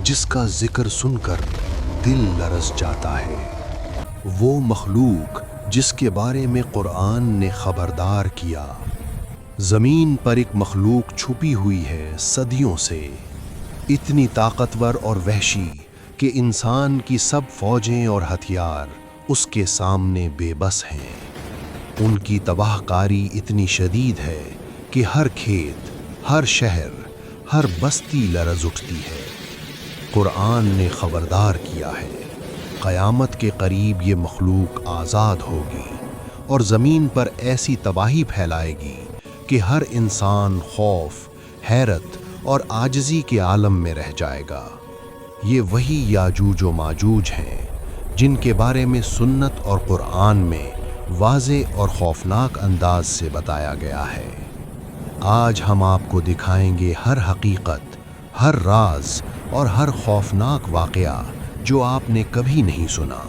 جس کا ذکر سن کر دل لرز جاتا ہے، وہ مخلوق جس کے بارے میں قرآن نے خبردار کیا۔ زمین پر ایک مخلوق چھپی ہوئی ہے صدیوں سے، اتنی طاقتور اور وحشی کہ انسان کی سب فوجیں اور ہتھیار اس کے سامنے بے بس ہیں۔ ان کی تباہ کاری اتنی شدید ہے کہ ہر کھیت، ہر شہر، ہر بستی لرز اٹھتی ہے۔ قرآن نے خبردار کیا ہے، قیامت کے قریب یہ مخلوق آزاد ہوگی اور زمین پر ایسی تباہی پھیلائے گی کہ ہر انسان خوف، حیرت اور عاجزی کے عالم میں رہ جائے گا۔ یہ وہی یاجوج و ماجوج ہیں جن کے بارے میں سنت اور قرآن میں واضح اور خوفناک انداز سے بتایا گیا ہے۔ آج ہم آپ کو دکھائیں گے ہر حقیقت، ہر راز اور ہر خوفناک واقعہ جو آپ نے کبھی نہیں سنا۔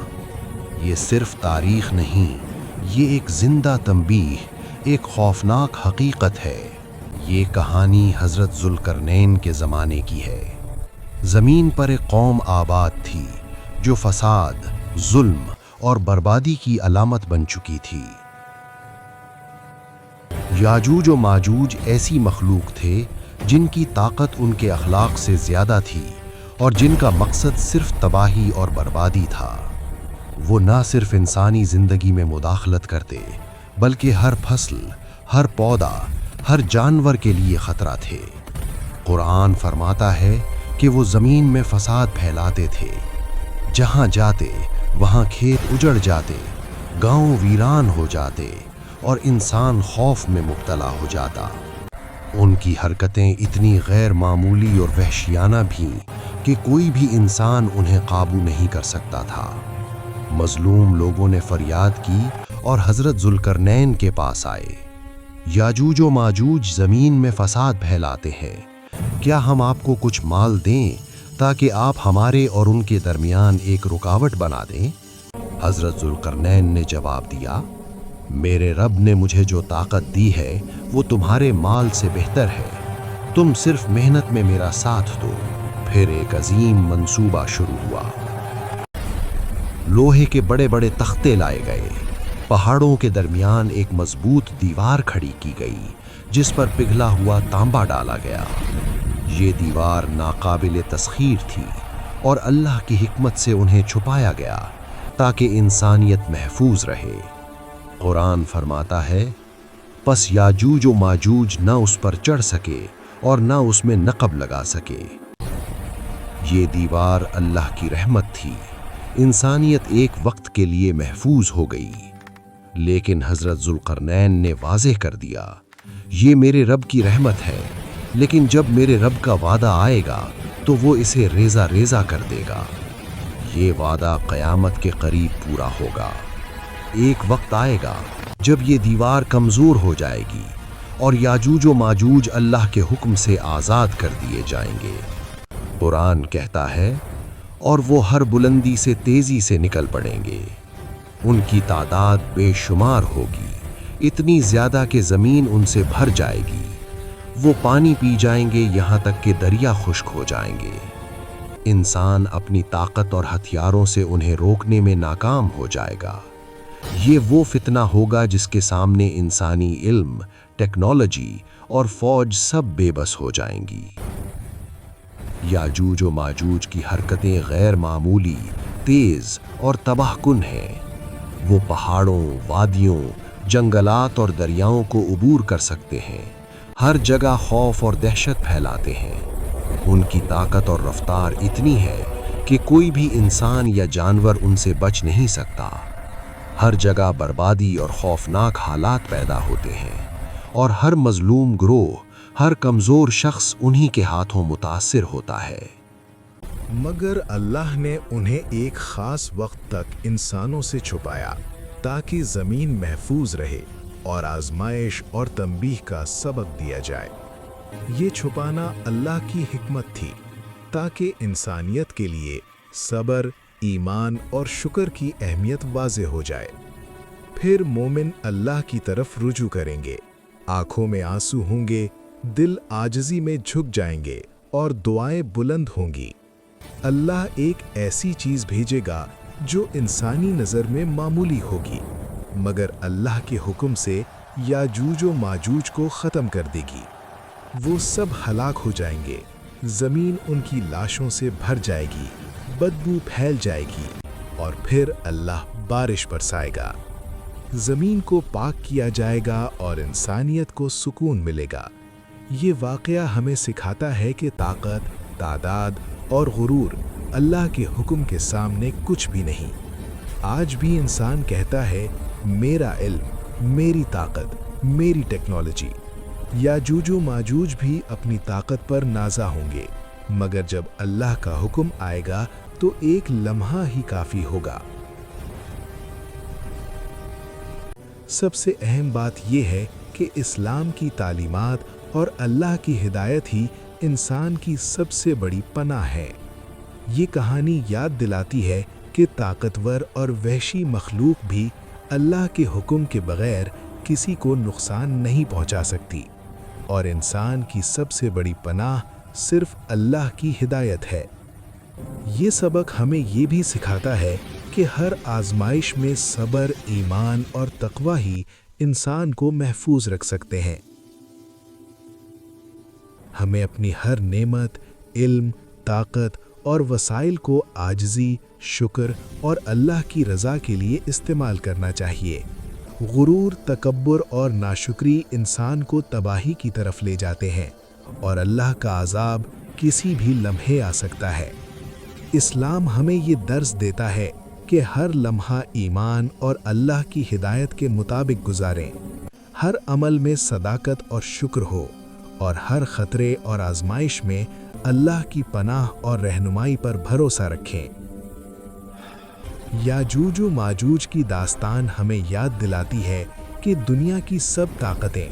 یہ صرف تاریخ نہیں، یہ ایک زندہ تنبیہ، ایک خوفناک حقیقت ہے۔ یہ کہانی حضرت ذوالقرنین کے زمانے کی ہے۔ زمین پر ایک قوم آباد تھی جو فساد، ظلم اور بربادی کی علامت بن چکی تھی۔ یاجوج و ماجوج ایسی مخلوق تھے جن کی طاقت ان کے اخلاق سے زیادہ تھی اور جن کا مقصد صرف تباہی اور بربادی تھا۔ وہ نہ صرف انسانی زندگی میں مداخلت کرتے بلکہ ہر فصل، ہر پودا، ہر جانور کے لیے خطرہ تھے۔ قرآن فرماتا ہے کہ وہ زمین میں فساد پھیلاتے تھے، جہاں جاتے وہاں کھیت اجڑ جاتے، گاؤں ویران ہو جاتے اور انسان خوف میں مبتلا ہو جاتا۔ ان کی حرکتیں اتنی غیر معمولی اور وحشیانہ بھی کہ کوئی بھی انسان انہیں قابو نہیں کر سکتا تھا۔ مظلوم لوگوں نے فریاد کی اور حضرت ذوالقرنین کے پاس آئے۔ یاجوج و ماجوج زمین میں فساد پھیلاتے ہیں، کیا ہم آپ کو کچھ مال دیں تاکہ آپ ہمارے اور ان کے درمیان ایک رکاوٹ بنا دیں؟ حضرت ذوالقرنین نے جواب دیا، میرے رب نے مجھے جو طاقت دی ہے وہ تمہارے مال سے بہتر ہے، تم صرف محنت میں میرا ساتھ دو۔ پھر ایک عظیم منصوبہ شروع ہوا۔ لوہے کے بڑے بڑے تختے لائے گئے، پہاڑوں کے درمیان ایک مضبوط دیوار کھڑی کی گئی جس پر پگھلا ہوا تانبا ڈالا گیا۔ یہ دیوار ناقابل تسخیر تھی اور اللہ کی حکمت سے انہیں چھپایا گیا تاکہ انسانیت محفوظ رہے۔ قرآن فرماتا ہے، پس یاجوج و ماجوج نہ اس پر چڑھ سکے اور نہ اس میں نقب لگا سکے۔ یہ دیوار اللہ کی رحمت تھی، انسانیت ایک وقت کے لیے محفوظ ہو گئی۔ لیکن حضرت ذوالقرنین نے واضح کر دیا، یہ میرے رب کی رحمت ہے، لیکن جب میرے رب کا وعدہ آئے گا تو وہ اسے ریزہ ریزہ کر دے گا۔ یہ وعدہ قیامت کے قریب پورا ہوگا۔ ایک وقت آئے گا جب یہ دیوار کمزور ہو جائے گی اور یاجوج و ماجوج اللہ کے حکم سے آزاد کر دیے جائیں گے۔ قرآن کہتا ہے، اور وہ ہر بلندی سے تیزی سے نکل پڑیں گے۔ ان کی تعداد بے شمار ہوگی، اتنی زیادہ کہ زمین ان سے بھر جائے گی۔ وہ پانی پی جائیں گے یہاں تک کہ دریا خشک ہو جائیں گے۔ انسان اپنی طاقت اور ہتھیاروں سے انہیں روکنے میں ناکام ہو جائے گا۔ یہ وہ فتنہ ہوگا جس کے سامنے انسانی علم، ٹیکنالوجی اور فوج سب بے بس ہو جائیں گی۔ یاجوج و ماجوج کی حرکتیں غیر معمولی، تیز اور تباہ کن ہیں۔ وہ پہاڑوں، وادیوں، جنگلات اور دریاؤں کو عبور کر سکتے ہیں، ہر جگہ خوف اور دہشت پھیلاتے ہیں۔ ان کی طاقت اور رفتار اتنی ہے کہ کوئی بھی انسان یا جانور ان سے بچ نہیں سکتا۔ ہر جگہ بربادی اور خوفناک حالات پیدا ہوتے ہیں، اور ہر مظلوم گروہ، ہر کمزور شخص انہی کے ہاتھوں متاثر ہوتا ہے۔ مگر اللہ نے انہیں ایک خاص وقت تک انسانوں سے چھپایا تاکہ زمین محفوظ رہے اور آزمائش اور تنبیہ کا سبق دیا جائے۔ یہ چھپانا اللہ کی حکمت تھی تاکہ انسانیت کے لیے صبر، ایمان اور شکر کی اہمیت واضح ہو جائے۔ پھر مومن اللہ کی طرف رجوع کریں گے، آنکھوں میں آنسو ہوں گے، دل عاجزی میں جھک جائیں گے اور دعائیں بلند ہوں گی۔ अल्लाह एक ऐसी चीज भेजेगा जो इंसानी नजर में मामूली होगी, मगर अल्लाह के हुक्म से याजूज और माजूज को खत्म कर देगी। वो सब हलाक हो जाएंगे, जमीन उनकी लाशों से भर जाएगी, बदबू फैल जाएगी और फिर अल्लाह बारिश बरसाएगा। जमीन को पाक किया जाएगा और इंसानियत को सुकून मिलेगा। ये वाक़या हमें सिखाता है कि ताकत, तादाद और गुरूर अल्लाह के हुक्म के सामने कुछ भी नहीं। आज भी इंसान कहता है मेरा इल्म, मेरी ताकत, मेरी टेक्नोलॉजी। याजूज माजूज भी अपनी ताकत पर नाज़ा होंगे, मगर जब अल्लाह का हुक्म आएगा तो एक लम्हा ही काफ़ी होगा। सबसे अहम बात यह है कि इस्लाम की तालीमात और अल्लाह की हिदायत ही इंसान की सबसे बड़ी पनाह है। ये कहानी याद दिलाती है कि ताकतवर और वहशी मखलूक भी अल्लाह के हुक्म के बगैर किसी को नुकसान नहीं पहुंचा सकती, और इंसान की सबसे बड़ी पनाह सिर्फ अल्लाह की हिदायत है। ये सबक हमें ये भी सिखाता है कि हर आजमाइश में सब्र, ईमान और तकवा ही इंसान को महफूज रख सकते हैं। हमें अपनी हर नेमत, इल्म, ताकत और वसाइल को आजिज़ी, शुक्र और अल्लाह की रज़ा के लिए इस्तेमाल करना चाहिए। गुरूर, तकब्बुर और नाशुक्री इंसान को तबाही की तरफ ले जाते हैं और अल्लाह का अज़ाब किसी भी लम्हे आ सकता है। इस्लाम हमें ये दर्स देता है कि हर लम्हा ईमान और अल्लाह की हिदायत के मुताबिक गुजारें, हर अमल में सदाकत और शुक्र हो, और हर खतरे और आजमाइश में अल्लाह की पनाह और रहनुमाई पर भरोसा रखें। याजूज व माजूज की दास्तान हमें याद दिलाती है कि दुनिया की सब ताकतें,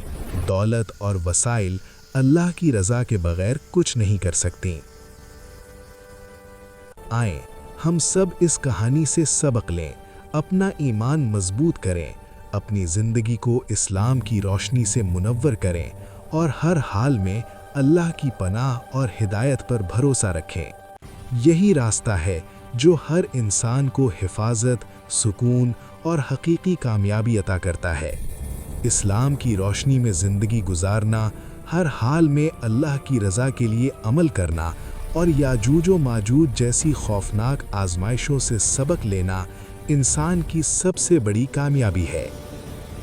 दौलत और वसाइल अल्लाह की रज़ा के बगैर कुछ नहीं कर सकती। आएं, हम सब इस कहानी से सबक लें, अपना ईमान मजबूत करें, अपनी ज़िंदगी को इस्लाम की रोशनी से मुनव्वर करें और हर हाल में अल्लाह की पनाह और हिदायत पर भरोसा रखें। यही रास्ता है जो हर इंसान को हिफाजत, सुकून और हकीकी कामयाबी अता करता है। इस्लाम की रोशनी में ज़िंदगी गुजारना, हर हाल में अल्लाह की रज़ा के लिए अमल करना और याजूज व माजूज जैसी खौफनाक आजमाइशों से सबक लेना इंसान की सबसे बड़ी कामयाबी है।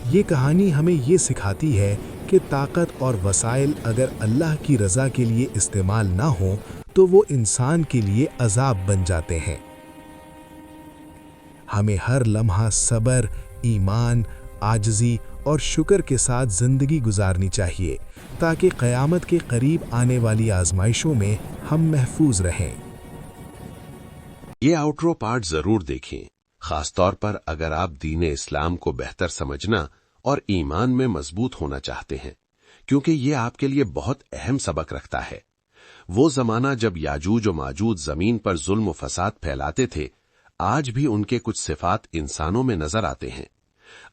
ये कहानी हमें ये सिखाती है कि ताकत और वसाइल अगर अल्लाह की रज़ा के लिए इस्तेमाल ना हो तो वो इंसान के लिए अज़ाब बन जाते हैं। हमें हर लम्हा सब्र, ईमान, आजिज़ी और शुक्र के साथ ज़िंदगी गुजारनी चाहिए ताकि क़यामत के करीब आने वाली आजमाइशों में हम महफूज रहें। ये आउट्रो पार्ट जरूर देखें, खासतौर पर अगर आप दीन इस्लाम को बेहतर समझना और ईमान में मजबूत होना चाहते हैं, क्योंकि ये आपके लिए बहुत अहम सबक रखता है। वो जमाना जब याजूज और माजूज जमीन पर जुल्म और फसाद फैलाते थे, आज भी उनके कुछ सिफात इंसानों में नजर आते हैं।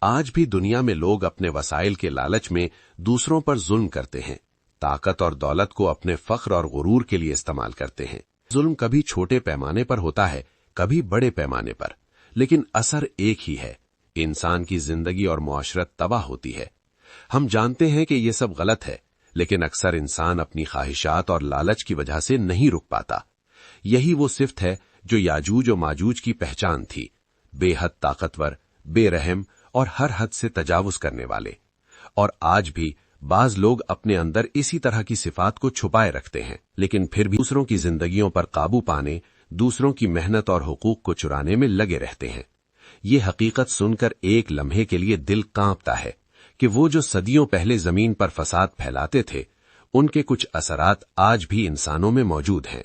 आज भी दुनिया में लोग अपने वसाइल के लालच में दूसरों पर जुल्म करते हैं, ताकत और दौलत को अपने फख्र और गुरूर के लिए इस्तेमाल करते हैं। जुल्म कभी छोटे पैमाने पर होता है, कभी बड़े पैमाने पर, लेकिन असर एक ही है, इंसान की जिंदगी और मुआशरत तबाह होती है। हम जानते हैं कि यह सब गलत है, लेकिन अक्सर इंसान अपनी ख्वाहिशात और लालच की वजह से नहीं रुक पाता। यही वो सिफ्त है जो याजूज और माजूज की पहचान थी, बेहद ताकतवर, बेरहम और हर हद से तजावुज करने वाले। और आज भी बाज लोग अपने अंदर इसी तरह की सिफात को छुपाए रखते हैं, लेकिन फिर भी दूसरों की जिंदगियों पर काबू पाने, दूसरों की मेहनत और हुकूक को चुराने में लगे रहते हैं। ये हकीकत सुनकर एक लम्हे के लिए दिल कांपता है कि वो जो सदियों पहले जमीन पर फसाद फैलाते थे, उनके कुछ असरात आज भी इंसानों में मौजूद हैं।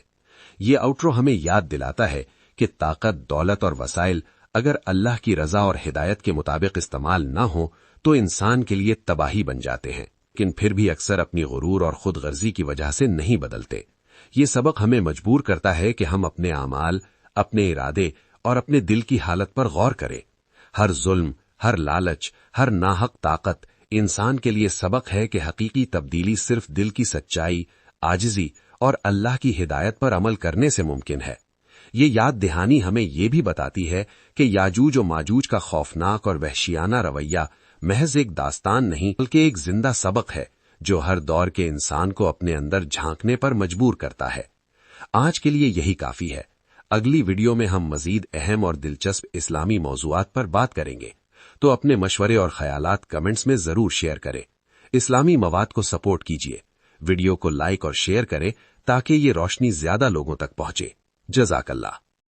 ये आउट्रो हमें याद दिलाता है कि ताकत, दौलत और वसाइल अगर अल्लाह की रजा और हिदायत के मुताबिक इस्तेमाल ना हो तो इंसान के लिए तबाही बन जाते हैं, लेकिन फिर भी अक्सर अपनी गुरूर और खुद गर्जी की वजह से नहीं बदलते। ये सबक हमें मजबूर करता है कि हम अपने आमाल, अपने इरादे और अपने दिल की हालत पर गौर करें। हर जुल्म, हर लालच, हर नाहक ताकत इंसान के लिए सबक है कि हकीकी तब्दीली सिर्फ दिल की सच्चाई, आजिजी और अल्लाह की हिदायत पर अमल करने से मुमकिन है। ये याद दहानी हमें ये भी बताती है कि याजूज और माजूज का खौफनाक और वहशियाना रवैया महज एक दास्तान नहीं बल्कि एक जिंदा सबक है जो हर दौर के इंसान को अपने अंदर झांकने पर मजबूर करता है। आज के लिए यही काफी है। अगली वीडियो में हम मजीद अहम और दिलचस्प इस्लामी मौजूआत पर बात करेंगे, तो अपने मशवरे और ख्यालात कमेंट्स में जरूर शेयर करें। इस्लामी मवाद को सपोर्ट कीजिए, वीडियो को लाइक और शेयर करें ताकि ये रोशनी ज्यादा लोगों तक पहुंचे। जज़ाकल्लाह।